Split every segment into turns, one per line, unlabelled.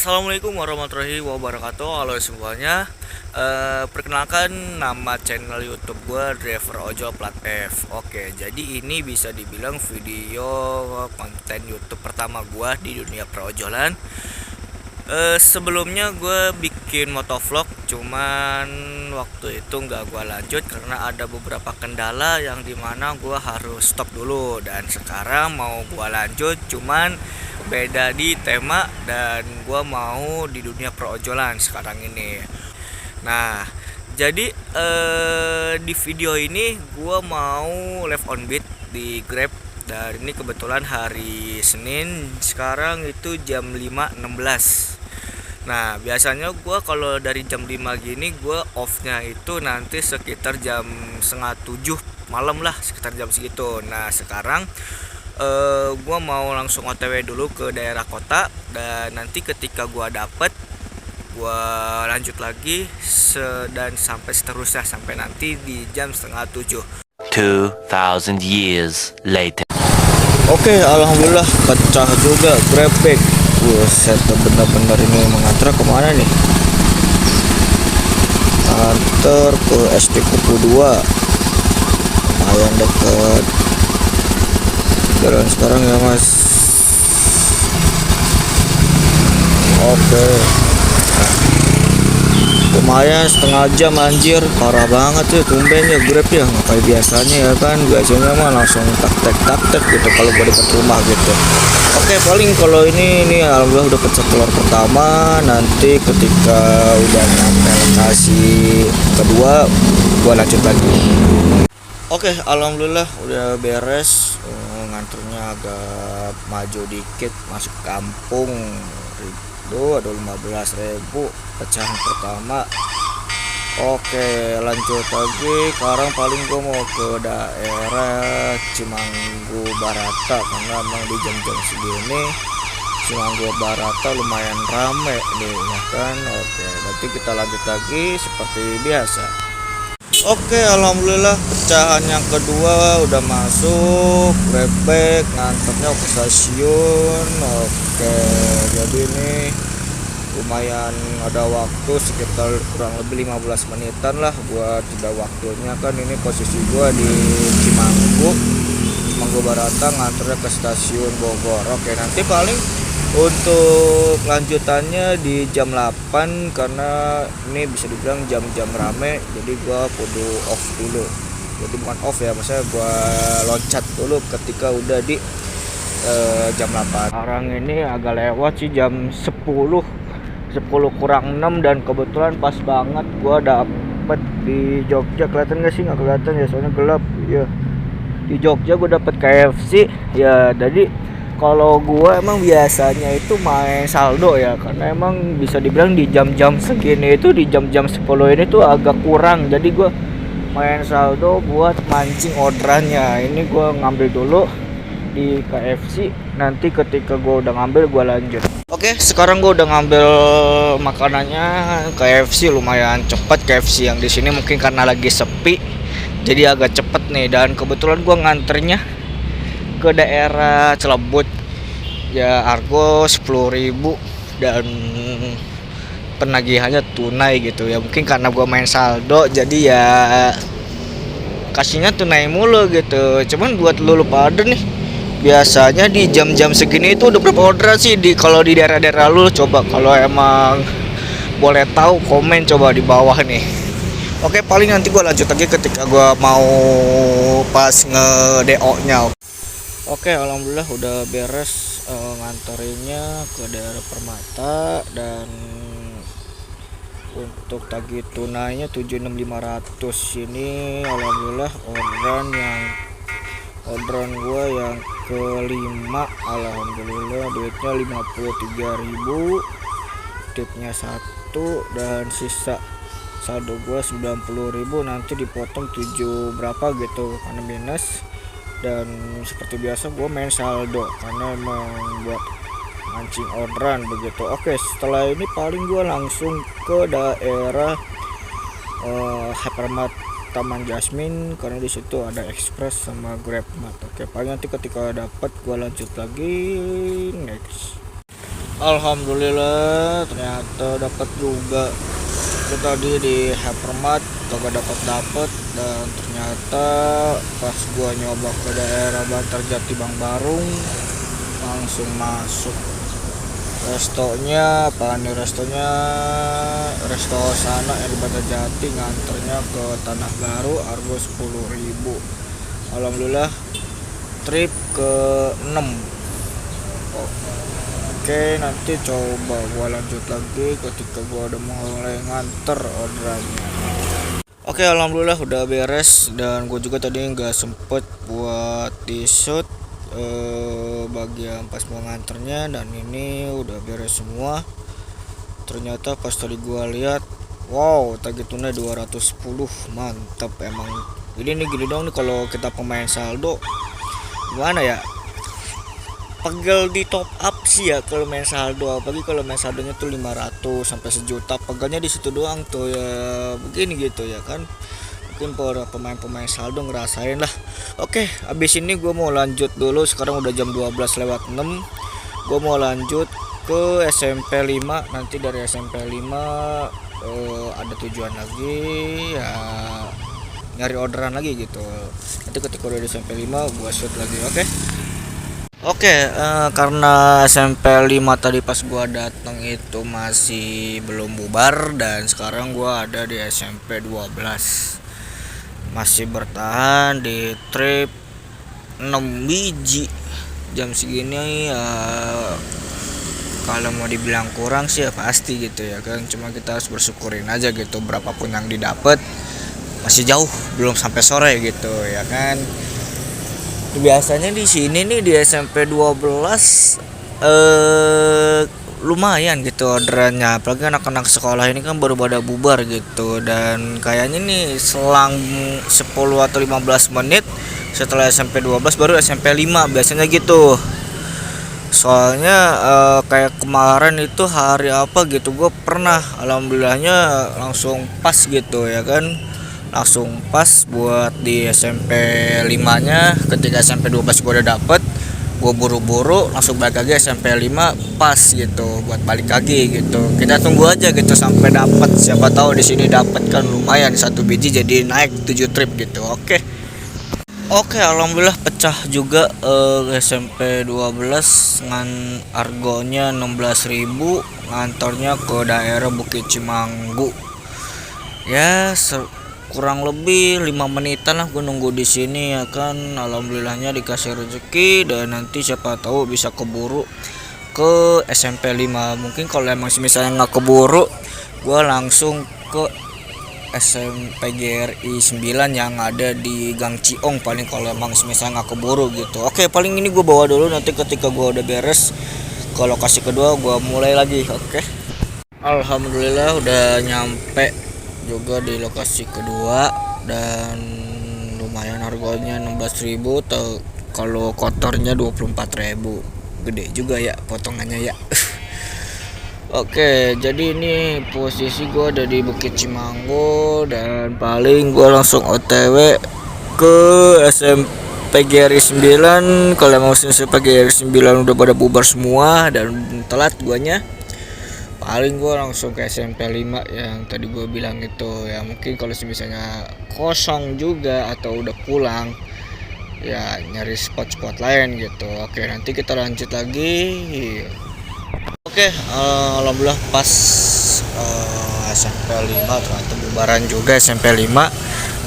Assalamualaikum warahmatullahi wabarakatuh. Halo semuanya. Perkenalkan nama channel YouTube gue Driver Ojol Plat F. Oke, jadi ini bisa dibilang video konten YouTube pertama gue di dunia perojolan. Sebelumnya gue bikin motovlog, cuman waktu itu nggak gue lanjut karena ada beberapa kendala yang dimana gue harus stop dulu. Dan sekarang mau gue lanjut, cuman beda di tema, dan gue mau di dunia perojolan sekarang ini. Nah, jadi di video ini gue mau live on beat di Grab, dan ini kebetulan hari Senin, sekarang itu jam 5.16. Nah, biasanya gue kalau dari jam 5 gini gue off-nya itu nanti sekitar jam setengah 7 malam lah, sekitar jam segitu. Nah, sekarang gue mau langsung OTW dulu ke daerah kota, dan nanti ketika gue dapet gue lanjut lagi dan sampai seterusnya sampai nanti di jam setengah 7.
2000 years later.
Oke, alhamdulillah pecah juga Grabback. Buset, bener-bener ini mengantar kemana nih? Antar ke SD Kupu 2, lumayan deket jalan sekarang ya mas. Oke, lumayan setengah jam anjir, parah banget ya tumbennya Grab ya, nggak kayak biasanya ya kan. Biasanya mah langsung taktek gitu kalau gue deket rumah gitu. Oke, paling kalau ini alhamdulillah udah pecah telur pertama. Nanti ketika udah nyampe lokasi kedua gue lanjut lagi. Oke, alhamdulillah udah beres. Nganternya agak maju dikit, masuk kampung itu ada 15.000 pecahan pertama. Oke, lanjut lagi. Sekarang paling gue mau ke daerah Cimanggu Barata, karena emang di jam-jam segini Cimanggu Barata lumayan rame nih ya kan. Oke, nanti kita lanjut lagi seperti biasa. Oke, alhamdulillah pecahan yang kedua udah masuk. Grabback nganternya ke stasiun. Oke, jadi ini lumayan ada waktu sekitar kurang lebih 15 menitan lah buat tiba waktunya kan. Ini posisi gua di Cimanggu Barata, nganternya ke stasiun Bogor. Oke, nanti paling untuk lanjutannya di jam 8, karena ini bisa dibilang jam-jam rame, jadi gua kudu off dulu. Jadi bukan off ya, maksudnya gua loncat dulu ketika udah di jam 8. Sekarang ini agak lewat sih, jam 10 kurang 6, dan kebetulan pas banget gua dapet di Jogja. Kelihatan gak sih? Nggak kelihatan ya, soalnya gelap ya. Di Jogja gua dapet KFC ya. Jadi kalau gua emang biasanya itu main saldo ya, karena emang bisa dibilang di jam-jam segini itu, di jam-jam 10 ini tuh agak kurang. Jadi gua main saldo buat mancing orderannya. Ini gua ngambil dulu di KFC, nanti ketika gua udah ngambil gua lanjut. Oke, sekarang gue udah ngambil makanannya. KFC lumayan cepet. KFC yang di sini mungkin karena lagi sepi, jadi agak cepet nih. Dan kebetulan gue nganternya ke daerah Celebut ya, argo 10.000, dan penagihannya tunai gitu ya. Mungkin karena gue main saldo, jadi ya kasihnya tunai mulu gitu. Cuman buat lu pada nih, biasanya di jam-jam segini itu udah berapa orderan sih kalau di daerah-daerah lu? Coba kalau emang boleh tahu komen coba di bawah nih. Oke, paling nanti gua lanjut lagi ketika gua mau pas nge-DO nya. Oke, alhamdulillah udah beres nganterinnya ke daerah Permata, dan untuk tagih tunainya 76.500. Ini alhamdulillah orderan gua yang kelima. Alhamdulillah duitnya 53.000, tipnya 1, dan sisa saldo gua 90.000. Nanti dipotong 7 berapa gitu karena minus. Dan seperti biasa gua main saldo karena emang buat mancing orderan begitu. Oke, setelah ini paling gua langsung ke daerah Hypermart Taman Jasmine, karena di situ ada Express sama Grabmart. Oke, paling nanti ketika dapat gua lanjut lagi next. Alhamdulillah ternyata dapat juga. Itu tadi di Hypermart kagak dapat dan ternyata pas gua nyoba ke daerah Bantarjati Bang Barung langsung masuk restonya. Resto sana yang di Bantarjati, nganternya ke Tanah Baru argo 10.000. Alhamdulillah trip ke 6. Oke, nanti coba gua lanjut lagi ketika gua udah mulai nganter orderannya. Oke, alhamdulillah udah beres dan gue juga tadi nggak sempet buat di shoot bagian pas mau nganternya, dan ini udah beres semua. Ternyata pas tadi gua lihat, wow, tagih tunai 210, mantap emang. Ini nih gini dong nih, kalau kita pemain saldo gimana ya, pegel di top up sih ya kalau main saldo, apalagi kalau main saldonya tuh 500 sampai sejuta, pegelnya di situ doang tuh ya, begini gitu ya kan. Mungkin para pemain saldo ngerasain lah. Oke, abis ini gue mau lanjut dulu, sekarang udah jam 12:06. Gue mau lanjut ke SMP 5. Nanti dari SMP 5 ada tujuan lagi ya, nyari orderan lagi gitu. Nanti ketika udah di SMP 5 gue shoot lagi. Oke, karena SMP 5 tadi pas gua datang itu masih belum bubar, dan sekarang gua ada di SMP 12. Masih bertahan di trip 6 biji. Jam segini ya, kalau mau dibilang kurang sih ya pasti gitu ya kan. Cuma kita harus bersyukurin aja gitu, berapapun yang didapat masih jauh, belum sampai sore gitu ya kan. Biasanya di sini nih di SMP 12 lumayan gitu orderannya, apalagi anak-anak sekolah ini kan baru pada bubar gitu, dan kayaknya nih selang 10 atau 15 menit setelah SMP 12 baru SMP 5 biasanya gitu. Soalnya kayak kemarin itu hari apa gitu gue pernah, alhamdulillahnya langsung pas gitu ya kan, langsung pas buat di SMP 5 nya. Ketika SMP 12 gue udah dapet, gue buru-buru langsung balik lagi SMP 5 pas gitu buat balik lagi gitu. Kita tunggu aja gitu sampai dapat, siapa tahu di sini dapat kan lumayan, satu biji jadi naik 7 trip gitu. Oke, alhamdulillah pecah juga SMP 12 ngan argonya 16.000, ngantornya ke daerah Bukit Cimanggu. Ya kurang lebih 5 menitan lah gue nunggu di sini ya kan. Alhamdulillahnya dikasih rezeki, dan nanti siapa tahu bisa keburu ke SMP 5. Mungkin kalau emang misalnya nggak keburu, gue langsung ke SMP GRI 9 yang ada di Gang Ciong, paling kalau emang misalnya nggak keburu gitu. Oke, paling ini gue bawa dulu, nanti ketika gue udah beres ke lokasi kedua gue mulai lagi. Alhamdulillah udah nyampe juga di lokasi kedua, dan lumayan harganya 16.000, kalau kotornya 24.000. Gede juga ya potongannya ya. Oke, jadi ini posisi gue ada di Bukit Cimanggu, dan paling gue langsung OTW ke SMP GRI 9. Kalau mau SMP GRI 9 udah pada bubar semua dan telat guanya, paling gue langsung ke SMP 5 yang tadi gue bilang itu ya. Mungkin kalau misalnya kosong juga atau udah pulang ya, nyari spot-spot lain gitu. Oke, nanti kita lanjut lagi. Alhamdulillah pas SMP 5 ternyata bubaran juga SMP 5,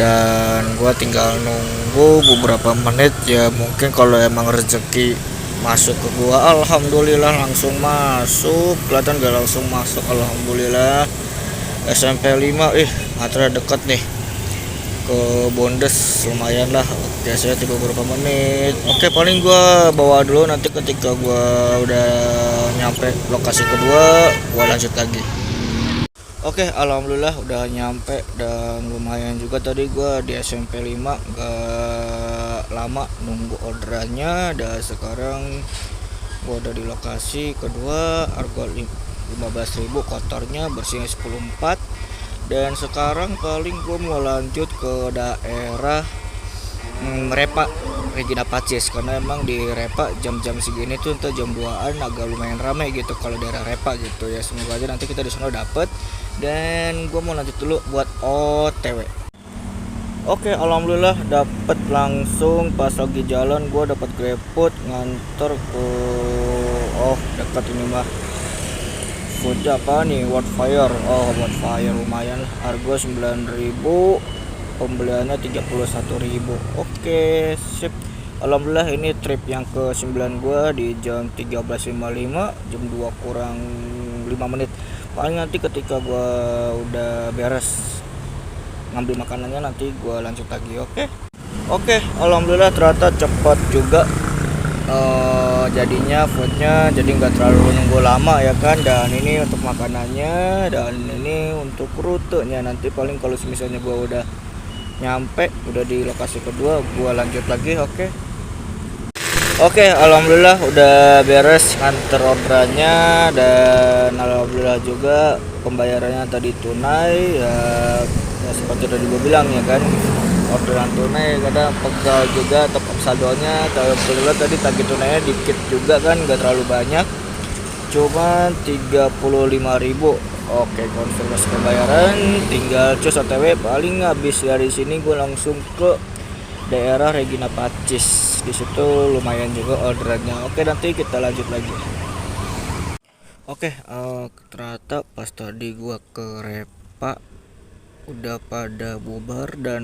dan gue tinggal nunggu beberapa menit ya. Mungkin kalau emang rezeki masuk ke gua, alhamdulillah langsung masuk. Kelihatan gak langsung masuk, alhamdulillah. SMP 5 nganternya deket nih ke Bondes, lumayan lah. Biasanya 30 beberapa menit. Oke, paling gua bawa dulu, nanti ketika gua udah nyampe lokasi kedua gua lanjut lagi. Oke, alhamdulillah udah nyampe, dan lumayan juga tadi gua di SMP 5 gak lama nunggu orderannya. Dan sekarang gua udah di lokasi kedua, harga 15.000, kotornya, bersihnya 10.4. Dan sekarang paling gue mau lanjut ke daerah Repa Regina Pacis, karena emang di Repa jam-jam segini tuh entah jam 2-an agak lumayan ramai gitu kalau daerah Repa gitu ya. Semoga aja nanti kita di sana dapet. Dan gue mau lanjut dulu buat OTW. Oke, alhamdulillah dapet langsung pas lagi jalan. Gue dapet GrabFood nganter ke dekat ini mah food apa nih, Wildfire. Wildfire lumayan lah, harga 9.000, pembeliannya 31.000. Oke, sip. Alhamdulillah ini trip yang ke 9 gua di jam 13.55, jam 2 kurang 5 menit. Paling nanti ketika gua udah beres ngambil makanannya nanti gua lanjut lagi. Oke, alhamdulillah ternyata cepat juga jadinya foodnya, jadi nggak terlalu nunggu lama ya kan. Dan ini untuk makanannya, dan ini untuk rutenya. Nanti paling kalau misalnya gua udah nyampe, udah di lokasi kedua, gua lanjut lagi. Oke, alhamdulillah udah beres nganter orderannya, dan alhamdulillah juga pembayarannya tadi tunai ya, seperti tadi gue bilang ya kan, orderan tunai kadang pegal juga top up saldonya. Alhamdulillah tadi tagih tunainya dikit juga kan, gak terlalu banyak, cuma 35.000. Oke, konfirmasi pembayaran, tinggal cus OTW. Paling habis dari sini gue langsung ke daerah Regina Pacis. Di situ lumayan juga orderannya. Oke, nanti kita lanjut lagi. Ternyata pas tadi gue ke Repa udah pada bubar dan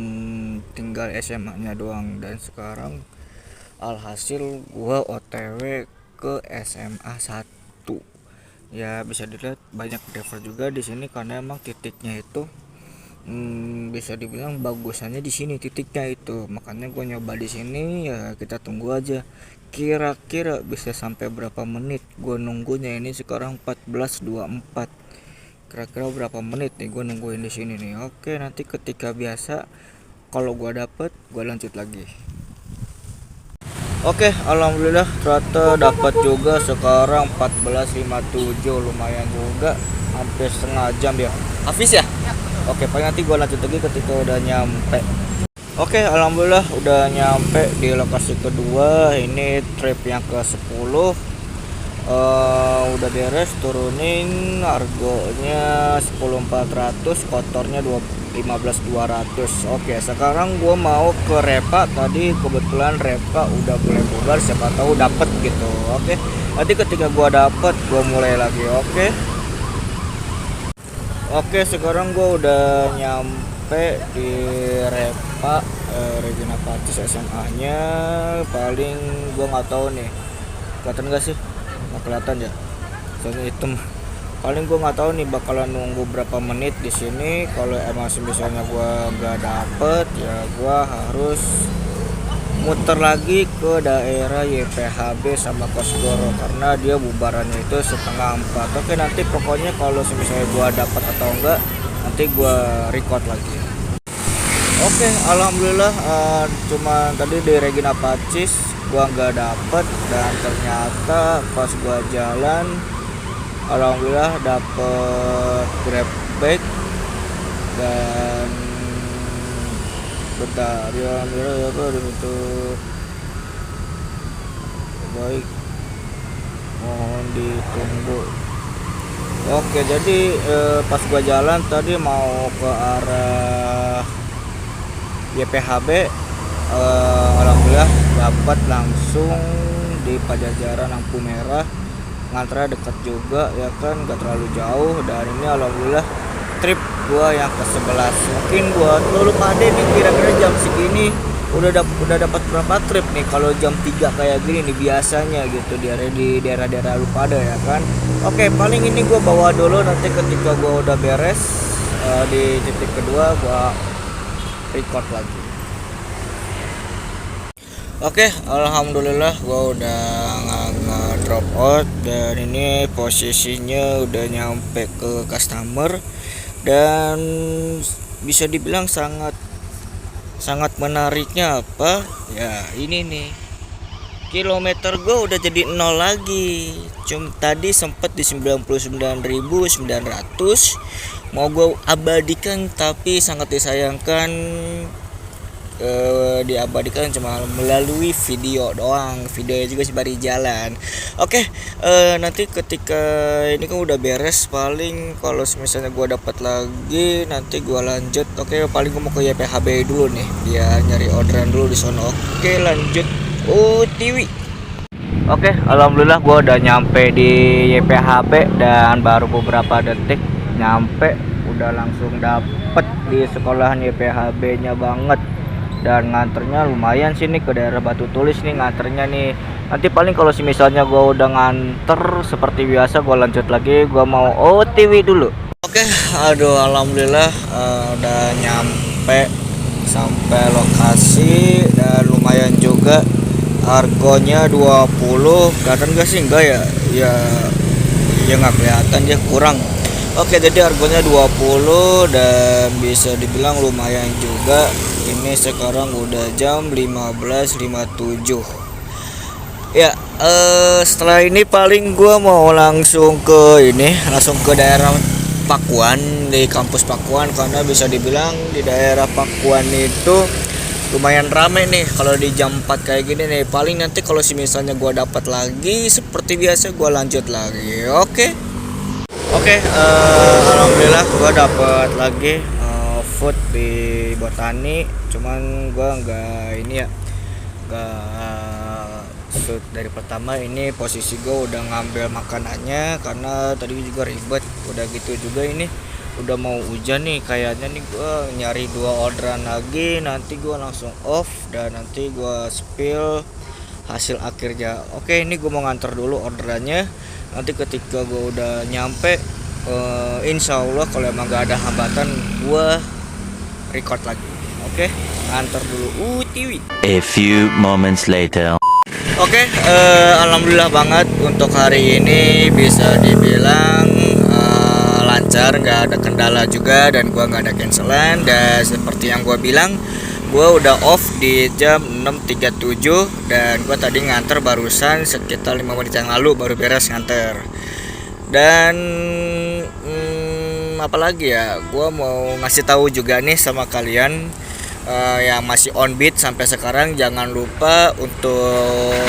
tinggal SMA-nya doang. Dan sekarang alhasil gue OTW ke SMA 1. Ya bisa dilihat banyak driver juga di sini karena emang titiknya itu bisa dibilang bagusannya di sini titiknya itu. Makanya gue nyoba di sini ya, kita tunggu aja. Kira-kira bisa sampai berapa menit gue nunggunya ini sekarang 14.24. Kira-kira berapa menit nih gue nungguin di sini nih. Oke, nanti ketika biasa kalau gue dapet gue lanjut lagi. Oke, alhamdulillah ternyata dapat juga sekarang 14.57, lumayan juga, hampir setengah jam ya. Hafiz ya? Oke, paling nanti gue lanjut lagi ketika udah nyampe. Oke, alhamdulillah udah nyampe di lokasi kedua. Ini trip yang ke 10. Udah beres, turunin harganya 10.400, kotornya 15.200. Oke, sekarang gua mau ke Repa. Tadi kebetulan Repa udah boleh bubar, siapa tahu dapet gitu. Oke, nanti ketika gua dapet gua mulai lagi. Oke, sekarang gua udah nyampe di Repa Regina Pacis SMA-nya. Paling gua nggak tahu nih, kelihatan nggak sih? Nggak kelihatan ya, soalnya hitam. Paling gue nggak tahu nih bakalan nunggu berapa menit di sini. Kalau emang misalnya gue nggak dapet ya gue harus muter lagi ke daerah YPHB sama Kosgoro karena dia bubarannya itu 3:30. Oke, nanti pokoknya kalau misalnya gue dapet atau enggak nanti gue record lagi. Oke, alhamdulillah cuma tadi di Regina Pacis gua nggak dapet, dan ternyata pas gua jalan alhamdulillah dapet grab bag. Dan bentar ya, alhamdulillah ya apa itu baik, mohon ditunggu. Oke, jadi pas gua jalan tadi mau ke arah YPHB, alhamdulillah dapat langsung di Pajajaran lampu merah. Nganternya dekat juga ya kan, gak terlalu jauh. Dan ini alhamdulillah trip gua yang ke-11. Mungkin buat lu pada nih kira-kira jam segini udah dapat berapa trip nih kalau jam 3 kayak gini nih biasanya gitu di daerah-daerah lu pada ya kan. Oke, paling ini gua bawa dulu, nanti ketika gua udah beres di titik kedua gua record lagi. Oke, alhamdulillah gua udah drop out, dan ini posisinya udah nyampe ke customer. Dan bisa dibilang sangat menariknya apa ya, ini nih kilometer gue udah jadi 0 lagi. Tadi sempet di 99.900 mau gue abadikan, tapi sangat disayangkan diabadikan cuma melalui video doang, videonya juga sembari jalan. Oke, nanti ketika ini kan udah beres, paling kalau misalnya gua dapat lagi nanti gua lanjut. Oke, paling gua mau ke YPHB dulu nih biar nyari orderan dulu di sono. Oke, lanjut UTW. Oke, alhamdulillah gua udah nyampe di YPHB dan baru beberapa detik nyampe udah langsung dapet di sekolahan YPHB-nya banget. Dan nganternya lumayan sih nih ke daerah Batu Tulis nih nganternya nih. Nanti paling kalau misalnya gua udah nganter seperti biasa gua lanjut lagi, gua mau OTW dulu. Oke, aduh alhamdulillah udah nyampe sampai lokasi dan lumayan juga. Harganya 20, kelihatan gak sih? Enggak ya? Ya nggak kelihatan, dia kurang. Oke, jadi harganya 20 dan bisa dibilang lumayan juga. Ini sekarang udah jam 15.57. Ya, setelah ini paling gua mau langsung ke daerah Pakuan, di kampus Pakuan, karena bisa dibilang di daerah Pakuan itu lumayan rame nih kalau di jam 4 kayak gini nih. Paling nanti kalau misalnya gua dapat lagi seperti biasa gua lanjut lagi. Oke, alhamdulillah gua dapat lagi food di Botani. Cuman gua nggak shoot dari pertama. Ini posisi gua udah ngambil makanannya karena tadi juga ribet. Udah gitu juga ini udah mau hujan nih, kayaknya nih gua nyari 2 orderan lagi, nanti gua langsung off dan nanti gua spill hasil akhirnya. Oke, ini gua mau nganter dulu orderannya. Nanti ketika gua udah nyampe, insya Allah kalau emang gak ada hambatan gua record lagi. Oke, nganter dulu UTW.
A few moments later.
Oke, alhamdulillah banget untuk hari ini bisa dibilang lancar, nggak ada kendala juga dan gua nggak ada cancelan. Dan seperti yang gua bilang, gua udah off di jam 6.37 dan gua tadi nganter barusan sekitar 5 menit yang lalu baru beres nganter. Dan apalagi ya, gua mau ngasih tahu juga nih sama kalian yang masih on beat sampai sekarang, jangan lupa untuk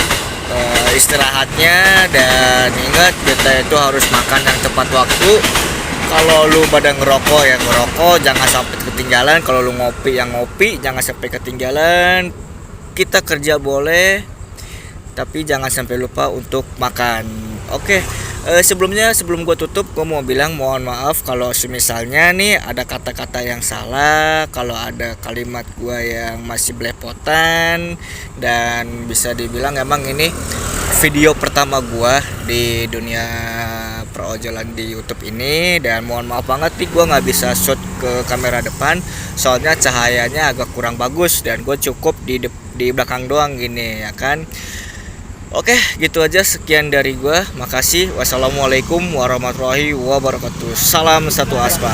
istirahatnya dan ingat kita itu harus makan yang tepat waktu. Kalau lu pada ngerokok, jangan sampai ketinggalan. Kalau lu ngopi jangan sampai ketinggalan. Kita kerja boleh, tapi jangan sampai lupa untuk makan. Oke, sebelum gue tutup, gue mau bilang mohon maaf kalau misalnya nih ada kata-kata yang salah, kalau ada kalimat gue yang masih belepotan, dan bisa dibilang emang ini video pertama gue di dunia perojolan di YouTube ini. Dan mohon maaf banget nih, gue nggak bisa shoot ke kamera depan soalnya cahayanya agak kurang bagus dan gue cukup di belakang doang gini ya kan. Oke, gitu aja, sekian dari gue. Makasih. Wassalamualaikum warahmatullahi wabarakatuh. Salam satu aspal.